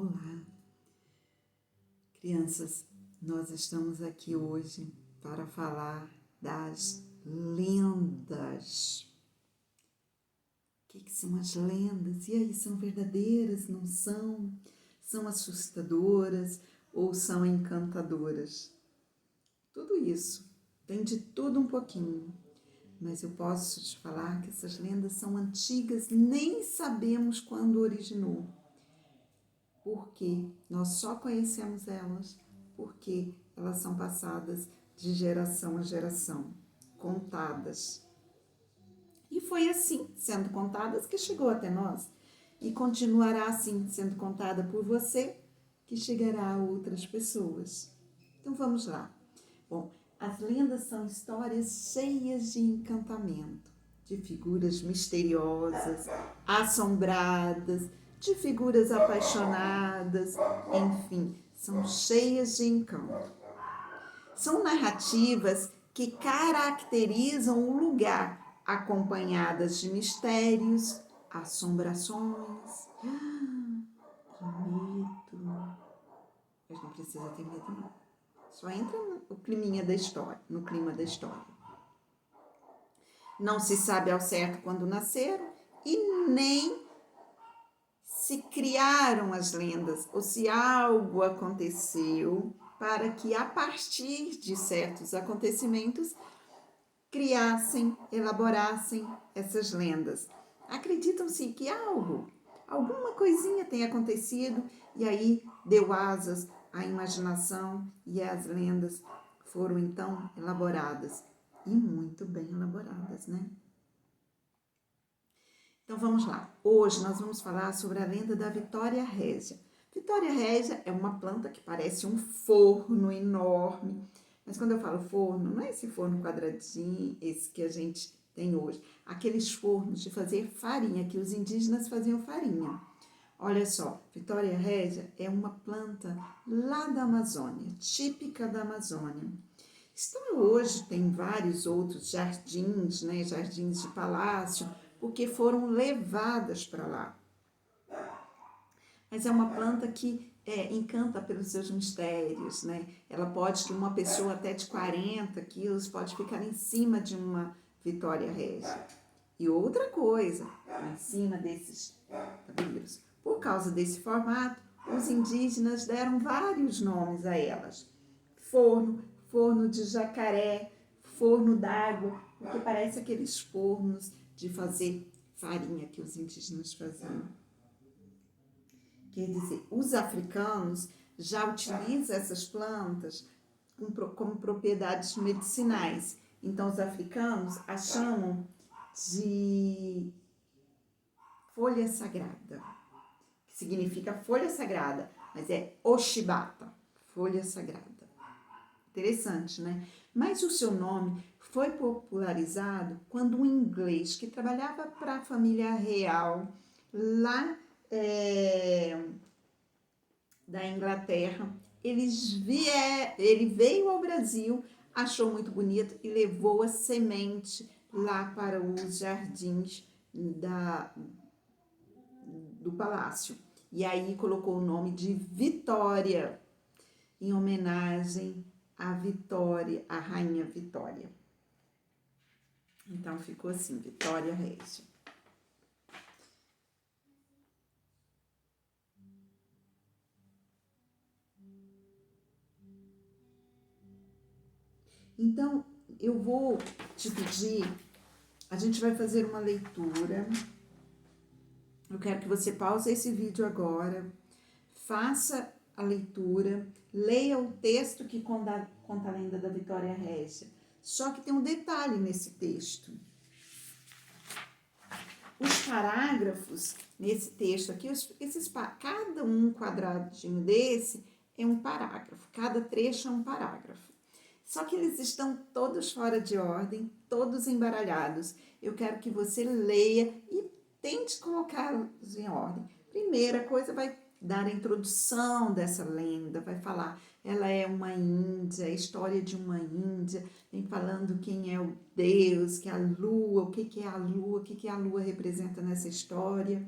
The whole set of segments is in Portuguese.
Olá, crianças, nós estamos aqui hoje para falar das lendas. O que são as lendas? E aí, são verdadeiras, não são? São assustadoras ou são encantadoras? Tudo isso, tem de tudo um pouquinho. Mas eu posso te falar que essas lendas são antigas, nem sabemos quando originou. Porque nós só conhecemos elas porque elas são passadas de geração a geração, contadas. E foi assim, sendo contadas, que chegou até nós. E continuará assim, sendo contada por você, que chegará a outras pessoas. Então vamos lá. Bom, as lendas são histórias cheias de encantamento, de figuras misteriosas, assombradas, de figuras apaixonadas, enfim, são cheias de encanto. São narrativas que caracterizam o lugar, acompanhadas de mistérios, assombrações. Que medo! Mas não precisa ter medo, não. Só entra no climinha da história, no clima da história. Não se sabe ao certo quando nasceram e nem se criaram as lendas ou se algo aconteceu para que, a partir de certos acontecimentos, criassem, elaborassem essas lendas. Acreditam-se que alguma coisinha tem acontecido e aí deu asas à imaginação e as lendas foram então elaboradas. E muito bem elaboradas, né? Então vamos lá. Hoje nós vamos falar sobre a lenda da Vitória Régia. Vitória Régia é uma planta que parece um forno enorme. Mas quando eu falo forno, não é esse forno quadradinho, esse que a gente tem hoje. Aqueles fornos de fazer farinha, que os indígenas faziam farinha. Olha só, Vitória Régia é uma planta lá da Amazônia, típica da Amazônia. Então hoje tem vários outros jardins, né, jardins de palácio, porque foram levadas para lá. Mas é uma planta que encanta pelos seus mistérios, né? Ela pode, uma pessoa até de 40 quilos, pode ficar em cima de uma Vitória Régia. E outra coisa, em cima desses tabuleiros, por causa desse formato, os indígenas deram vários nomes a elas. Forno, forno de jacaré, forno d'água, porque parece aqueles fornos de fazer farinha que os indígenas faziam. Quer dizer, os africanos já utilizam essas plantas como propriedades medicinais. Então, os africanos a chamam de folha sagrada, que significa folha sagrada, mas é oxibata, folha sagrada. Interessante, né? Mas o seu nome foi popularizado quando um inglês que trabalhava para a família real lá da Inglaterra, ele veio ao Brasil, achou muito bonito e levou a semente lá para os jardins do palácio. E aí colocou o nome de Vitória, em homenagem à Vitória, à Rainha Vitória. Então ficou assim, Vitória Régia. Então, eu vou te pedir, a gente vai fazer uma leitura. Eu quero que você pause esse vídeo agora, faça a leitura, leia o texto que conta a lenda da Vitória Régia. Só que tem um detalhe nesse texto. Os parágrafos nesse texto aqui, cada um quadradinho desse é um parágrafo, cada trecho é um parágrafo. Só que eles estão todos fora de ordem, todos embaralhados. Eu quero que você leia e tente colocá-los em ordem. Primeira coisa, vai dar a introdução dessa lenda, vai falar, ela é uma índia, a história de uma índia, vem falando quem é o Deus, que é a lua, o que é a lua, o que a lua representa nessa história.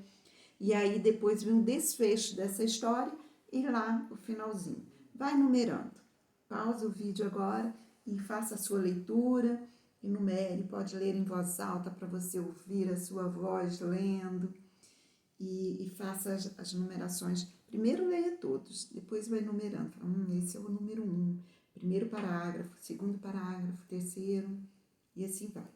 E aí depois vem um desfecho dessa história, e lá o finalzinho. Vai numerando. Pausa o vídeo agora e faça a sua leitura. Enumere, pode ler em voz alta para você ouvir a sua voz lendo. E faça as numerações. Primeiro leia todos, depois vai numerando. Fala, esse é o número 1. Primeiro parágrafo, segundo parágrafo, terceiro, e assim vai.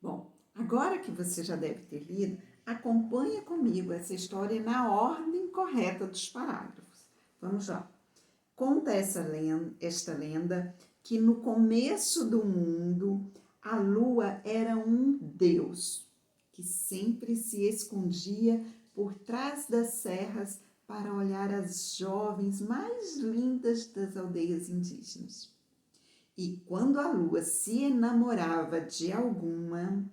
Bom, agora que você já deve ter lido, acompanha comigo essa história na ordem correta dos parágrafos. Vamos lá. Conta esta lenda que no começo do mundo a lua era um deus que sempre se escondia por trás das serras para olhar as jovens mais lindas das aldeias indígenas. E quando a lua se enamorava de alguma,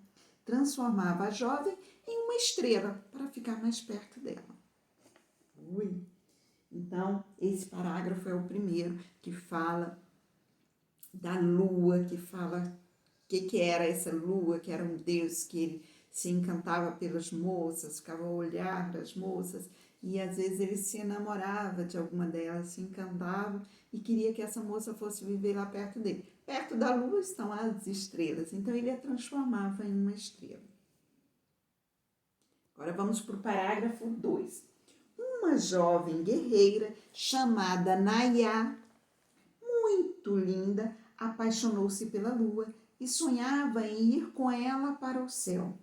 transformava a jovem em uma estrela para ficar mais perto dela. Ui! Então, esse parágrafo é o primeiro que fala da lua, que fala o que era essa lua, que era um deus que ele se encantava pelas moças, ficava ao olhar das moças, e às vezes ele se enamorava de alguma delas, se encantava e queria que essa moça fosse viver lá perto dele. Perto da lua estão as estrelas, então ele a transformava em uma estrela. Agora vamos para o parágrafo 2. Uma jovem guerreira chamada Nayá, muito linda, apaixonou-se pela lua e sonhava em ir com ela para o céu.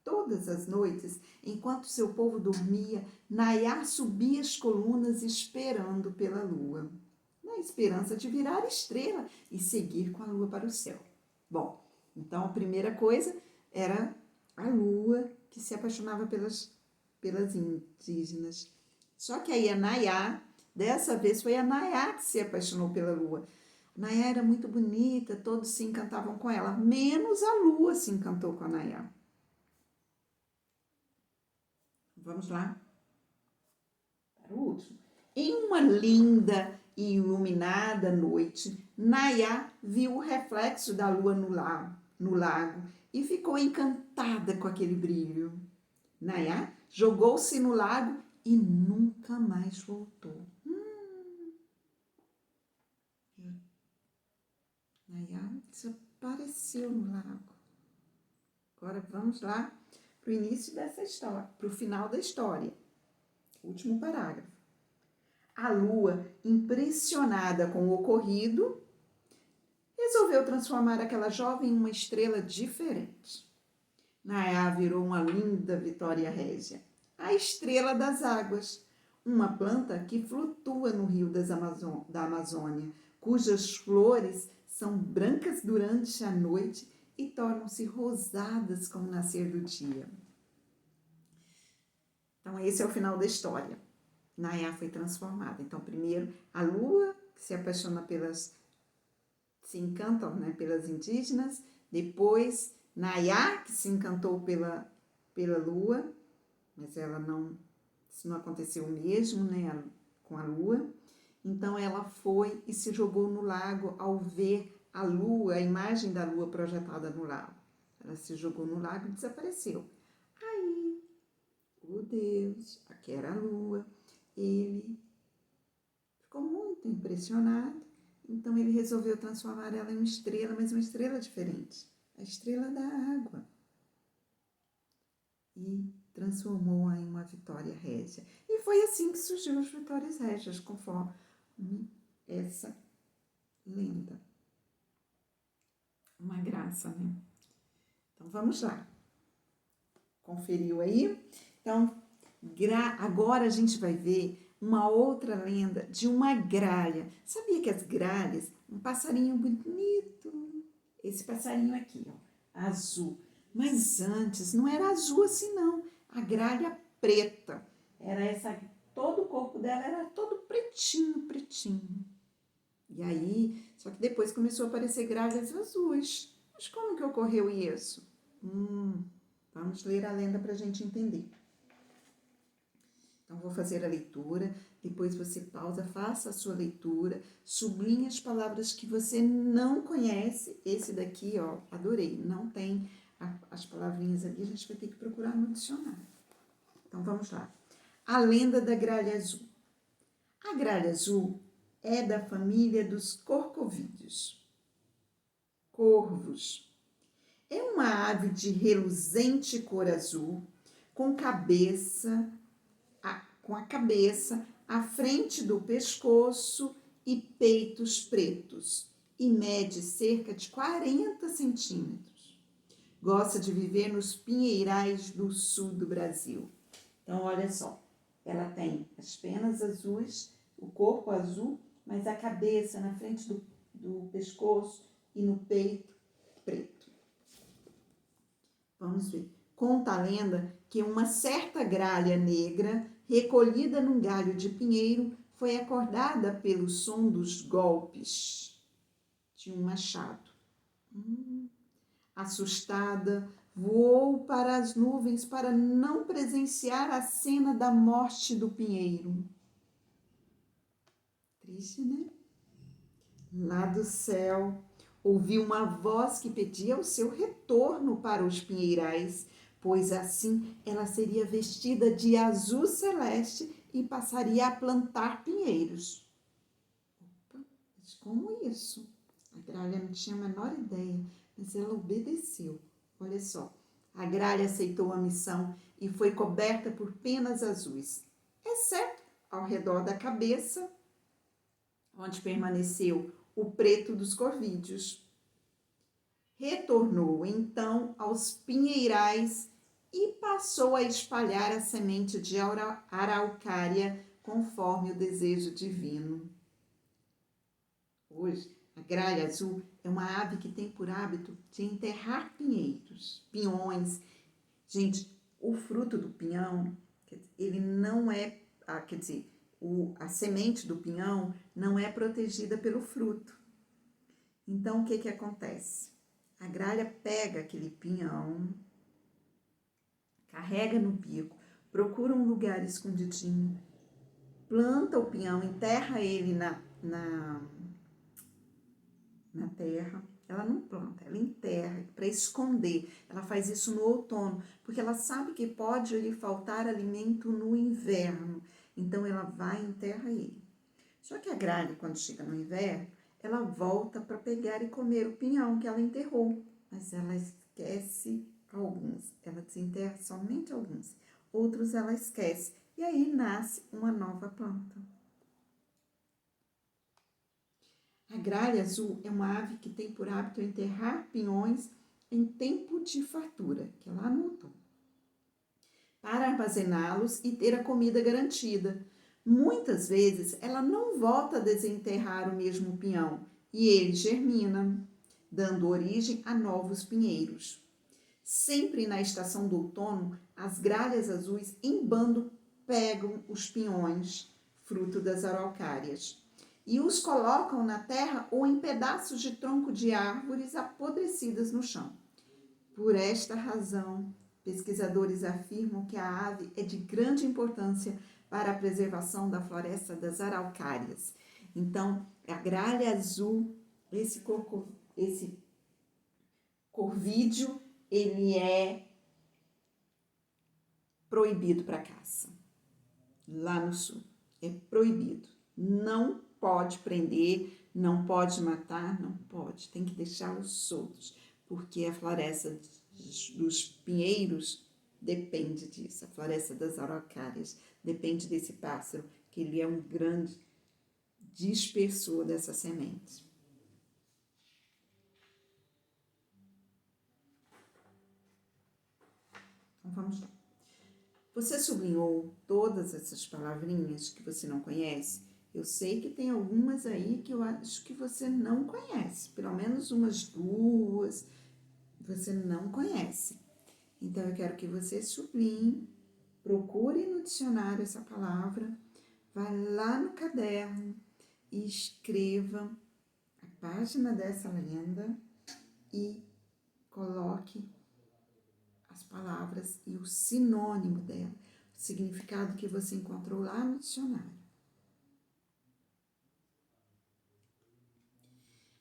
Todas as noites, enquanto seu povo dormia, Nayá subia as colunas esperando pela lua, na esperança de virar estrela e seguir com a lua para o céu. Bom, então a primeira coisa era a lua que se apaixonava pelas indígenas. Só que aí a Nayá, dessa vez foi a Nayá que se apaixonou pela lua. Nayá era muito bonita, todos se encantavam com ela, menos a lua se encantou com a Nayá. Vamos lá para o último. Em uma linda e iluminada noite, Nayá viu o reflexo da lua no lago e ficou encantada com aquele brilho. Nayá jogou-se no lago e nunca mais voltou. Nayá desapareceu no lago. Agora vamos lá para o início dessa história, para o final da história. Último parágrafo. A lua, impressionada com o ocorrido, resolveu transformar aquela jovem em uma estrela diferente. Nayá virou uma linda Vitória Régia, a estrela das águas, uma planta que flutua no rio da Amazônia, cujas flores são brancas durante a noite e tornam-se rosadas com o nascer do dia. Então, esse é o final da história. Nayá foi transformada. Então, primeiro, a lua, que se apaixona se encantam, né, pelas indígenas. Depois, Nayá, que se encantou pela lua, mas isso não aconteceu mesmo, né, com a lua. Então, ela foi e se jogou no lago ao ver a lua, a imagem da lua projetada no lago. Ela se jogou no lago e desapareceu. Aí, o Deus, que era a lua, ele ficou muito impressionado, então ele resolveu transformar ela em uma estrela, mas uma estrela diferente, a estrela da água. E transformou-a em uma Vitória Régia. E foi assim que surgiu as Vitórias Régias, conforme essa lenda. Uma graça, né? Então, vamos lá. Conferiu aí? Então, agora a gente vai ver uma outra lenda de uma gralha. Sabia que as gralhas, um passarinho bonito, esse passarinho aqui, ó, azul. Mas antes não era azul assim não, a gralha preta. Era todo o corpo dela era todo pretinho, pretinho. E aí, só que depois começou a aparecer gralhas azuis. Mas como que ocorreu isso? Vamos ler a lenda para a gente entender. Então, vou fazer a leitura, depois você pausa, faça a sua leitura, sublinhe as palavras que você não conhece. Esse daqui, ó, adorei, não tem as palavrinhas ali, a gente vai ter que procurar no dicionário. Então, vamos lá. A lenda da gralha azul. A gralha azul é da família dos corcovídeos, corvos. É uma ave de reluzente cor azul, com a cabeça à frente do pescoço e peitos pretos, e mede cerca de 40 centímetros. Gosta de viver nos pinheirais do sul do Brasil. Então, olha só, ela tem as penas azuis, o corpo azul, mas a cabeça na frente do pescoço e no peito preto. Vamos ver. Conta a lenda que uma certa gralha negra, recolhida num galho de pinheiro, foi acordada pelo som dos golpes de um machado. Assustada, voou para as nuvens para não presenciar a cena da morte do pinheiro. Triste, né? Lá do céu, ouviu uma voz que pedia o seu retorno para os pinheirais, pois assim ela seria vestida de azul celeste e passaria a plantar pinheiros. Opa, mas como isso? A gralha não tinha a menor ideia, mas ela obedeceu. Olha só, a gralha aceitou a missão e foi coberta por penas azuis, exceto ao redor da cabeça, onde permaneceu o preto dos corvídeos. Retornou então aos pinheirais e passou a espalhar a semente de araucária conforme o desejo divino. Hoje, a gralha azul é uma ave que tem por hábito de enterrar pinhões. Gente, o fruto do pinhão, ele não é, a semente do pinhão não é protegida pelo fruto. Então, o que acontece? A gralha pega aquele pinhão, carrega no bico, procura um lugar escondidinho, planta o pinhão, enterra ele na terra. Ela não planta, ela enterra para esconder. Ela faz isso no outono, porque ela sabe que pode lhe faltar alimento no inverno. Então, ela vai e enterra ele. Só que a gralha, quando chega no inverno, ela volta para pegar e comer o pinhão que ela enterrou. Mas ela esquece alguns. Ela desenterra somente alguns. Outros ela esquece. E aí nasce uma nova planta. A gralha azul é uma ave que tem por hábito enterrar pinhões em tempo de fartura, que é lá no outono, para armazená-los e ter a comida garantida. Muitas vezes ela não volta a desenterrar o mesmo pinhão e ele germina, dando origem a novos pinheiros. Sempre na estação do outono, as gralhas azuis em bando pegam os pinhões, fruto das araucárias, e os colocam na terra ou em pedaços de tronco de árvores apodrecidas no chão. Por esta razão, pesquisadores afirmam que a ave é de grande importância para a preservação da floresta das araucárias. Então, a gralha azul, esse corvídeo, ele é proibido para caça. Lá no sul, é proibido. Não pode prender, não pode matar, não pode. Tem que deixá-los soltos, porque a floresta dos pinheiros depende disso. A floresta das araucárias depende desse pássaro, que ele é um grande dispersor dessa semente. Então, vamos lá. Você sublinhou todas essas palavrinhas que você não conhece? Eu sei que tem algumas aí que eu acho que você não conhece, pelo menos umas duas você não conhece. Então, eu quero que você sublinhe, procure no dicionário essa palavra, vá lá no caderno e escreva a página dessa lenda e coloque as palavras e o sinônimo dela, o significado que você encontrou lá no dicionário.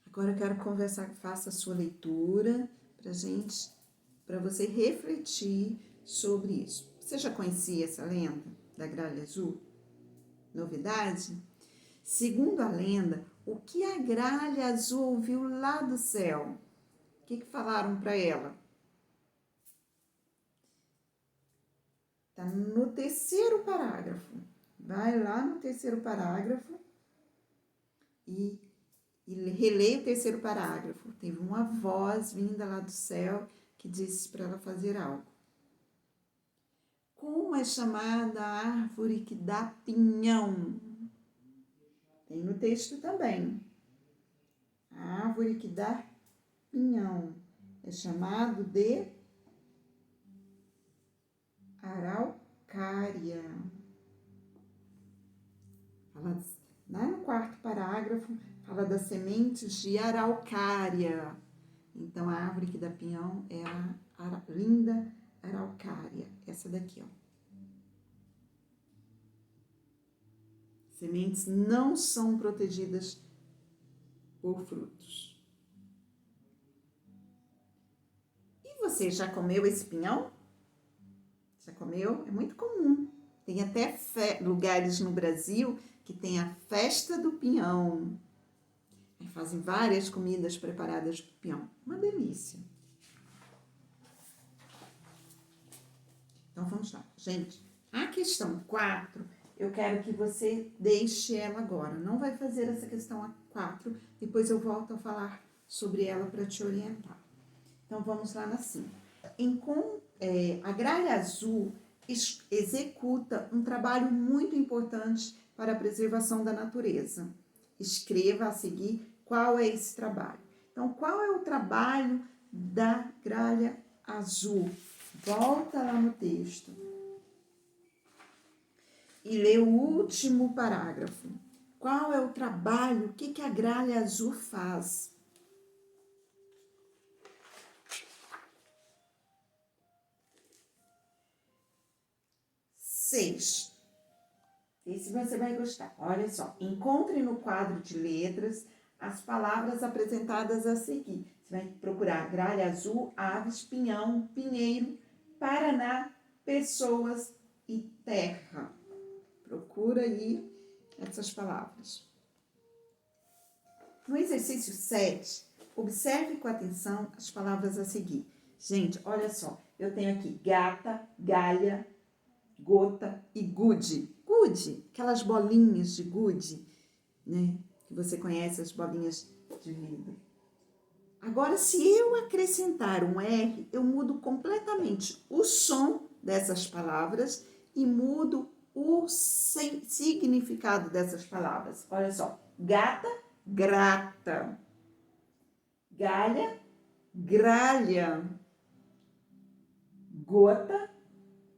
Agora eu quero conversar, faça a sua leitura para você refletir sobre isso. Você já conhecia essa lenda da gralha azul? Novidade? Segundo a lenda, o que a gralha azul ouviu lá do céu? O que falaram para ela? Está no terceiro parágrafo. Vai lá no terceiro parágrafo e releia o terceiro parágrafo. Teve uma voz vinda lá do céu que disse para ela fazer algo. Como é chamada a árvore que dá pinhão? Tem no texto também. A árvore que dá pinhão é chamado de araucária. Lá no quarto parágrafo, fala das sementes de araucária. Então, a árvore que dá pinhão é a linda araucária. Essa daqui, ó. Sementes não são protegidas por frutos. E você já comeu esse pinhão? Já comeu? É muito comum. Tem até lugares no Brasil que tem a festa do pinhão. Aí fazem várias comidas preparadas do pinhão. Uma delícia. Então, vamos lá. Gente, a questão 4, eu quero que você deixe ela agora. Não vai fazer essa questão 4, depois eu volto a falar sobre ela para te orientar. Então, vamos lá na 5. A gralha azul executa um trabalho muito importante para a preservação da natureza. Escreva a seguir qual é esse trabalho. Então, qual é o trabalho da gralha azul? Volta lá no texto e lê o último parágrafo. Qual é o trabalho? O que a gralha azul faz? Seis. Esse você vai gostar. Olha só. Encontre no quadro de letras as palavras apresentadas a seguir. Você vai procurar gralha azul, aves, pinhão, pinheiro, Paraná, pessoas e terra. Procura aí essas palavras. No exercício 7, observe com atenção as palavras a seguir. Gente, olha só. Eu tenho aqui gata, galha, gota e gude. Gude, aquelas bolinhas de gude, né? Que você conhece, as bolinhas de vidro. Agora, se eu acrescentar um R, eu mudo completamente o som dessas palavras e mudo o significado dessas palavras. Olha só, gata, grata. Galha, gralha. Gota,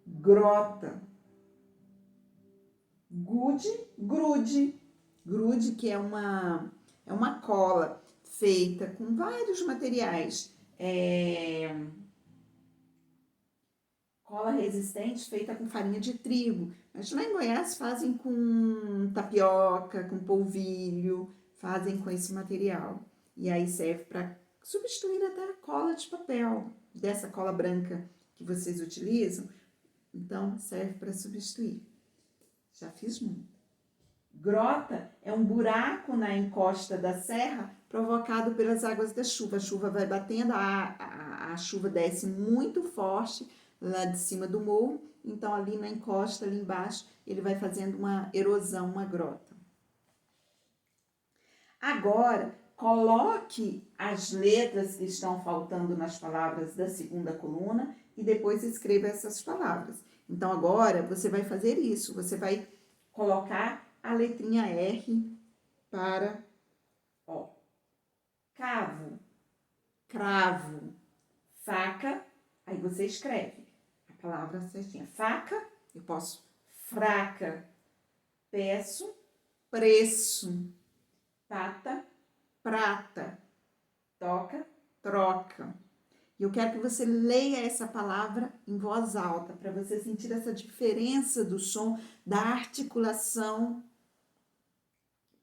grota. Gude, grude. Grude, que é uma cola feita com vários materiais. Cola resistente feita com farinha de trigo. Mas lá em Goiás fazem com tapioca, com polvilho, fazem com esse material. E aí serve para substituir até a cola de papel, dessa cola branca que vocês utilizam. Então, serve para substituir. Já fiz muito. Grota é um buraco na encosta da serra provocado pelas águas da chuva. A chuva vai batendo, a chuva desce muito forte lá de cima do morro, então ali na encosta, ali embaixo, ele vai fazendo uma erosão, uma grota. Agora, coloque as letras que estão faltando nas palavras da segunda coluna e depois escreva essas palavras. Então, agora, você vai fazer isso, você vai colocar a letrinha R para, cavo, cravo, faca, aí você escreve a palavra certinha. Faca, eu posso, fraca, peço, preço, pata, prata, toca, troca. E eu quero que você leia essa palavra em voz alta, para você sentir essa diferença do som, da articulação.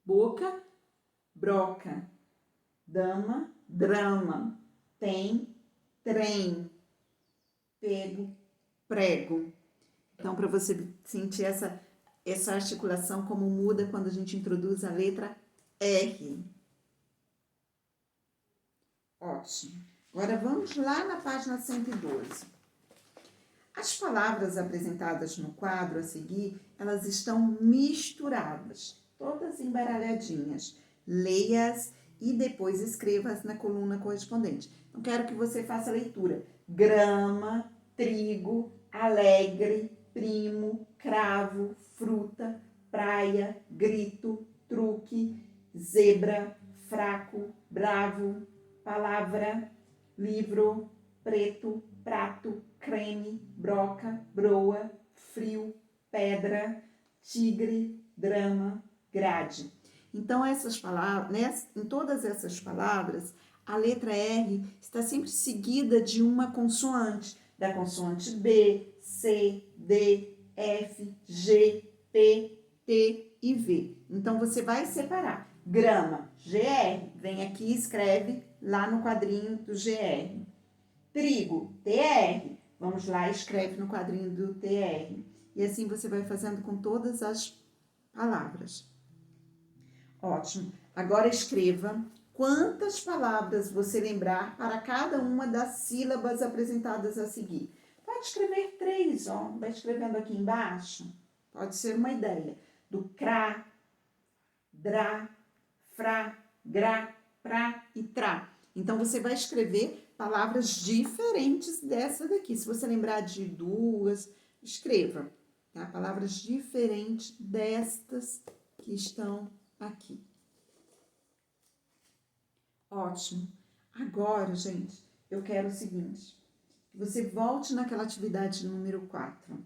Boca, broca. Dama, drama. Tem, trem. Pego, prego. Então, para você sentir essa articulação, como muda quando a gente introduz a letra R. Ótimo. Agora vamos lá na página 112. As palavras apresentadas no quadro a seguir, elas estão misturadas, todas embaralhadinhas. Leia-as e depois escreva-as na coluna correspondente. Então, quero que você faça a leitura. Grama, trigo, alegre, primo, cravo, fruta, praia, grito, truque, zebra, fraco, bravo, palavra, livro, preto, prato, creme, broca, broa, frio, pedra, tigre, drama, grade. Então, essas palavras, em todas essas palavras, a letra R está sempre seguida de uma consoante, da consoante B, C, D, F, G, P, T e V. Então, você vai separar. Grama, GR, vem aqui e escreve lá no quadrinho do GR. Trigo, TR, vamos lá e escreve no quadrinho do TR. E assim você vai fazendo com todas as palavras. Ótimo. Agora escreva quantas palavras você lembrar para cada uma das sílabas apresentadas a seguir. Pode escrever 3, ó. Vai escrevendo aqui embaixo. Pode ser uma ideia. Do crá, drá, frá, grá, prá e trá. Então, você vai escrever palavras diferentes dessa daqui. Se você lembrar de 2, escreva, tá? Palavras diferentes destas que estão aqui. Ótimo. Agora, gente, eu quero o seguinte, que você volte naquela atividade número 4.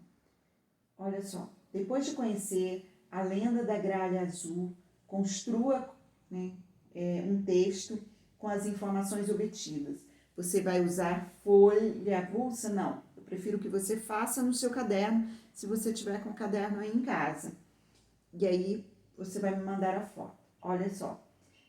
Olha só, depois de conhecer a lenda da gralha azul, construa, né, um texto com as informações obtidas. Você vai usar folha avulsa? Não, eu prefiro que você faça no seu caderno, se você tiver com o caderno aí em casa. E aí, você vai me mandar a foto. Olha só,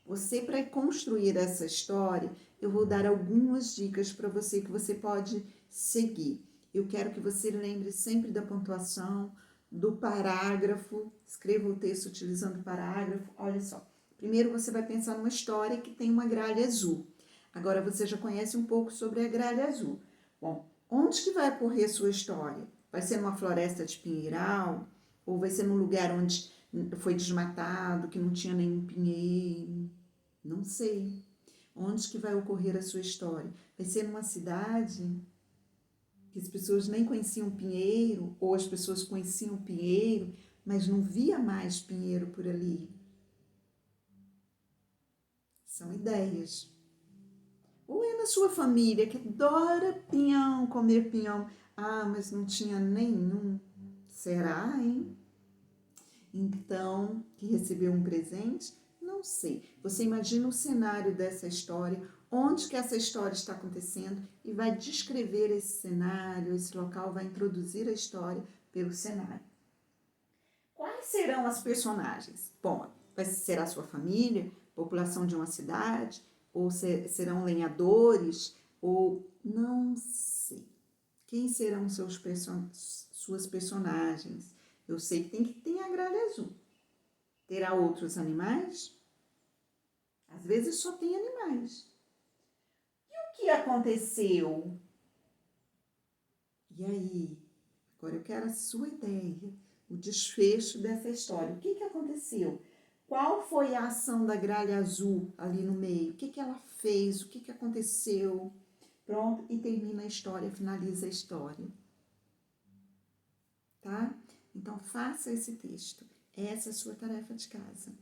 você, para construir essa história, eu vou dar algumas dicas para você que você pode seguir. Eu quero que você lembre sempre da pontuação, do parágrafo, escreva o texto utilizando o parágrafo. Olha só, primeiro você vai pensar numa história que tem uma gralha azul. Agora você já conhece um pouco sobre a gralha azul. Bom, onde que vai ocorrer a sua história? Vai ser numa floresta de pinheiral? Ou vai ser num lugar onde foi desmatado, que não tinha nenhum pinheiro? Não sei. Onde que vai ocorrer a sua história? Vai ser numa cidade que as pessoas nem conheciam pinheiro, ou as pessoas conheciam pinheiro, mas não via mais pinheiro por ali? São ideias. Ou é na sua família que adora pinhão, comer pinhão. Ah, mas não tinha nenhum. Será, hein? Então, que recebeu um presente? Não sei. Você imagina o cenário dessa história, onde que essa história está acontecendo e vai descrever esse cenário, esse local, vai introduzir a história pelo cenário. Quais serão as personagens? Bom, será a sua família, população de uma cidade, ou serão lenhadores, ou não sei. Quem serão suas personagens? Eu sei que tem a gralha azul. Terá outros animais? Às vezes só tem animais. E o que aconteceu? E aí? Agora eu quero a sua ideia, o desfecho dessa história. O que aconteceu? Qual foi a ação da gralha azul ali no meio? O que ela fez? O que aconteceu? Pronto, e termina a história, finaliza a história. Tá? Então, faça esse texto. Essa é a sua tarefa de casa.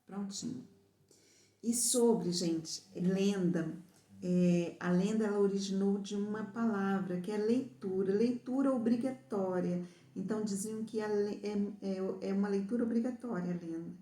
Prontinho. E sobre, gente, lenda. A lenda, ela originou de uma palavra, que é leitura. Leitura obrigatória. Então, diziam que é uma leitura obrigatória a lenda.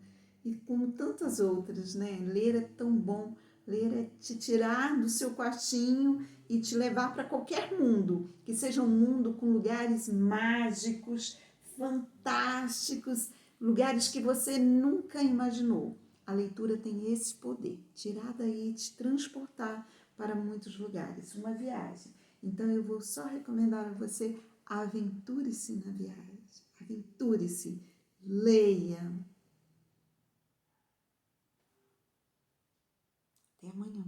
E como tantas outras, né? Ler é tão bom. Ler é te tirar do seu quartinho e te levar para qualquer mundo, que seja um mundo com lugares mágicos, fantásticos, lugares que você nunca imaginou. A leitura tem esse poder, tirar daí e te transportar para muitos lugares, uma viagem. Então eu vou só recomendar a você: aventure-se na viagem, aventure-se, leia. Até amanhã.